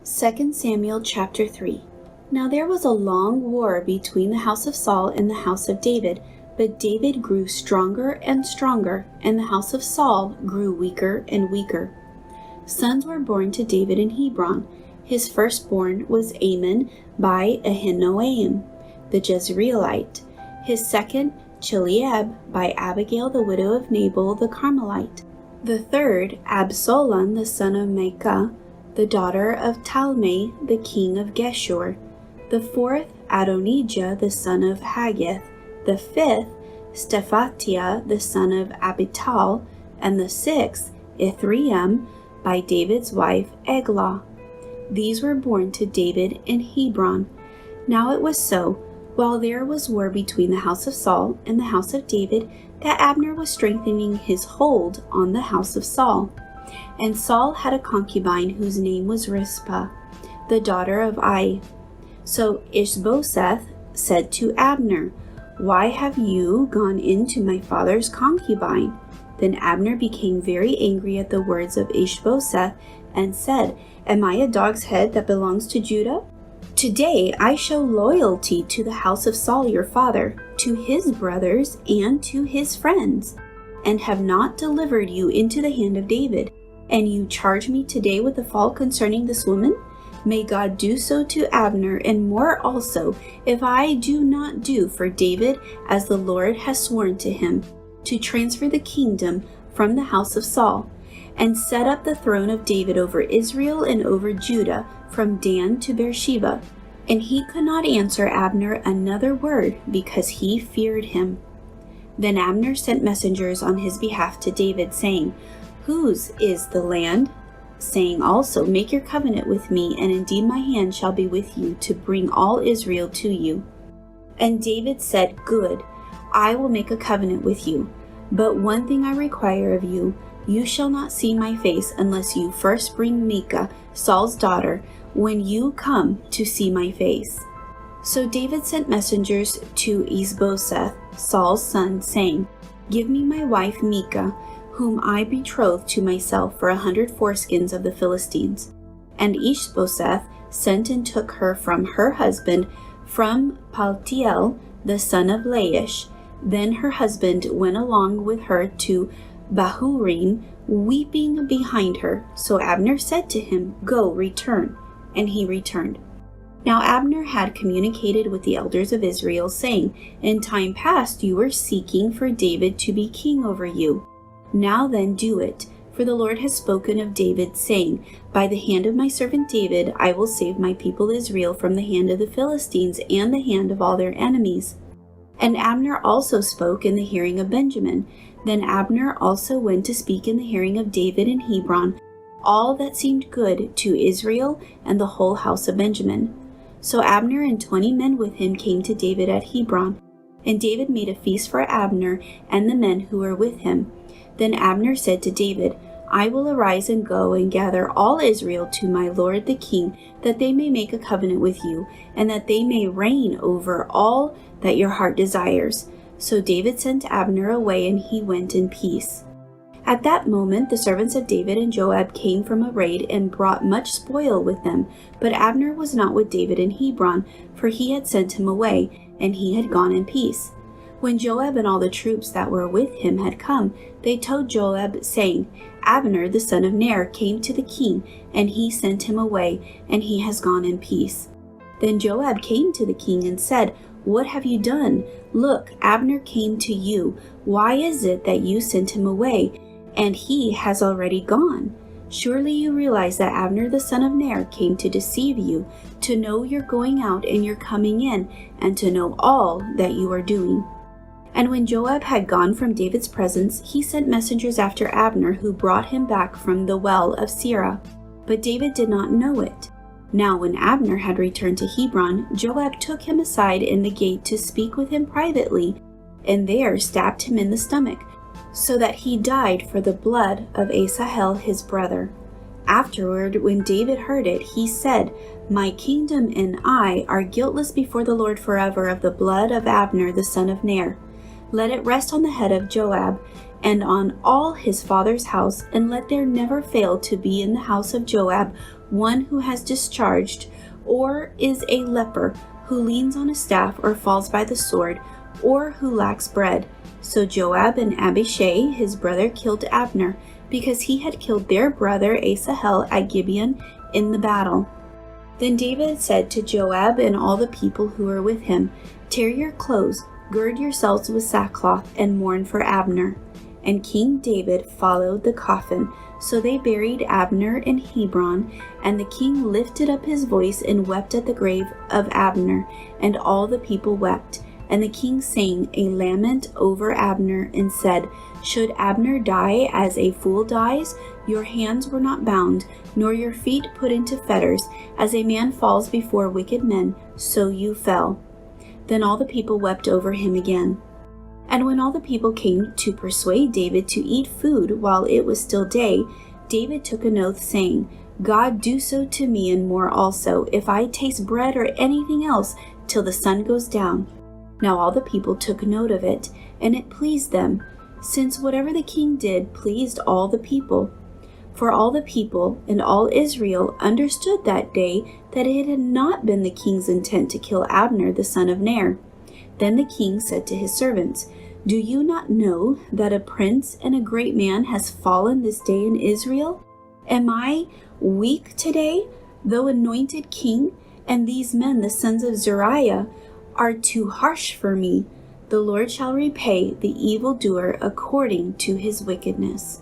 2 Samuel chapter 3. Now there was a long war between the house of Saul and the house of David, but David grew stronger and stronger, and the house of Saul grew weaker and weaker. Sons were born to David in Hebron. His firstborn was Amnon by Ahinoam, the Jezreelite. His second, Chileab, by Abigail the widow of Nabal the Carmelite. The third, Absalom the son of Meka, the daughter of Talmai the king of Geshur. The fourth, Adonijah the son of Haggith. The fifth, Shephatiah the son of Abital. And the sixth, Ithream, by David's wife Eglah. These were born to David in Hebron. Now it was so, while there was war between the house of Saul and the house of David, that Abner was strengthening his hold on the house of Saul. And Saul had a concubine whose name was Rizpah, the daughter of Ai. So Ishbosheth said to Abner, "Why have you gone into my father's concubine?" Then Abner became very angry at the words of Ishbosheth and said, "Am I a dog's head that belongs to Judah? Today I show loyalty to the house of Saul your father, to his brothers and to his friends, and have not delivered you into the hand of David. And you charge me today with the fault concerning this woman? May God do so to Abner, and more also, if I do not do for David as the Lord has sworn to him, to transfer the kingdom from the house of Saul, and set up the throne of David over Israel and over Judah, from Dan to Beersheba." And he could not answer Abner another word, because he feared him. Then Abner sent messengers on his behalf to David, saying, "Whose is the land?" saying also, "Make your covenant with me, and indeed my hand shall be with you, to bring all Israel to you." And David said, "Good, I will make a covenant with you. But one thing I require of you, you shall not see my face unless you first bring Meka, Saul's daughter, when you come to see my face." So David sent messengers to Ishbosheth, Saul's son, saying, "Give me my wife Meka, whom I betrothed to myself for 100 foreskins of the Philistines." And Ishbosheth sent and took her from her husband, from Paltiel, the son of Laish. Then her husband went along with her to Bahurim, weeping behind her. So Abner said to him, "Go, return." And he returned. Now Abner had communicated with the elders of Israel, saying, "In time past you were seeking for David to be king over you. Now then do it, for the Lord has spoken of David, saying, By the hand of my servant David I will save my people Israel from the hand of the Philistines and the hand of all their enemies." And Abner also spoke in the hearing of Benjamin. Then Abner also went to speak in the hearing of David in Hebron, all that seemed good to Israel and the whole house of Benjamin. So Abner and 20 men with him came to David at Hebron. And David made a feast for Abner and the men who were with him. Then Abner said to David, "I will arise and go and gather all Israel to my lord the king, that they may make a covenant with you, and that they may reign over all that your heart desires." So David sent Abner away, and he went in peace. At that moment the servants of David and Joab came from a raid and brought much spoil with them. But Abner was not with David in Hebron, for he had sent him away, and he had gone in peace. When Joab and all the troops that were with him had come, they told Joab, saying, "Abner the son of Ner came to the king, and he sent him away, and he has gone in peace." Then Joab came to the king and said, "What have you done? Look, Abner came to you. Why is it that you sent him away, and he has already gone? Surely you realize that Abner the son of Ner came to deceive you, to know your going out and your coming in, and to know all that you are doing." And when Joab had gone from David's presence, he sent messengers after Abner, who brought him back from the well of Sirah. But David did not know it. Now when Abner had returned to Hebron, Joab took him aside in the gate to speak with him privately, and there stabbed him in the stomach, so that he died for the blood of Asahel his brother. Afterward, when David heard it, he said, "My kingdom and I are guiltless before the Lord forever of the blood of Abner the son of Ner. Let it rest on the head of Joab, and on all his father's house, and let there never fail to be in the house of Joab one who has discharged, or is a leper, who leans on a staff, or falls by the sword, or who lacks bread. So Joab and Abishai his brother killed Abner, because he had killed their brother Asahel at Gibeon in the battle. Then David said to Joab and all the people who were with him, Tear your clothes, gird yourselves with sackcloth, and mourn for Abner. And King David followed the coffin. So they buried Abner in Hebron, and the king lifted up his voice and wept at the grave of Abner, and all the people wept. And the king sang a lament over Abner, and said, Should Abner die as a fool dies? Your hands were not bound, nor your feet put into fetters. As a man falls before wicked men, so you fell. Then all the people wept over him again. And when all the people came to persuade David to eat food while it was still day, David took an oath, saying, God do so to me and more also, if I taste bread or anything else till the sun goes down. Now all the people took note of it, and it pleased them, since whatever the king did pleased all the people. For all the people and all Israel understood that day that it had not been the king's intent to kill Abner the son of Ner. Then the king said to his servants, Do you not know that a prince and a great man has fallen this day in Israel? Am I weak today, though anointed king, and these men, the sons of Zeruiah, are too harsh for me? The Lord shall repay the evildoer according to his wickedness.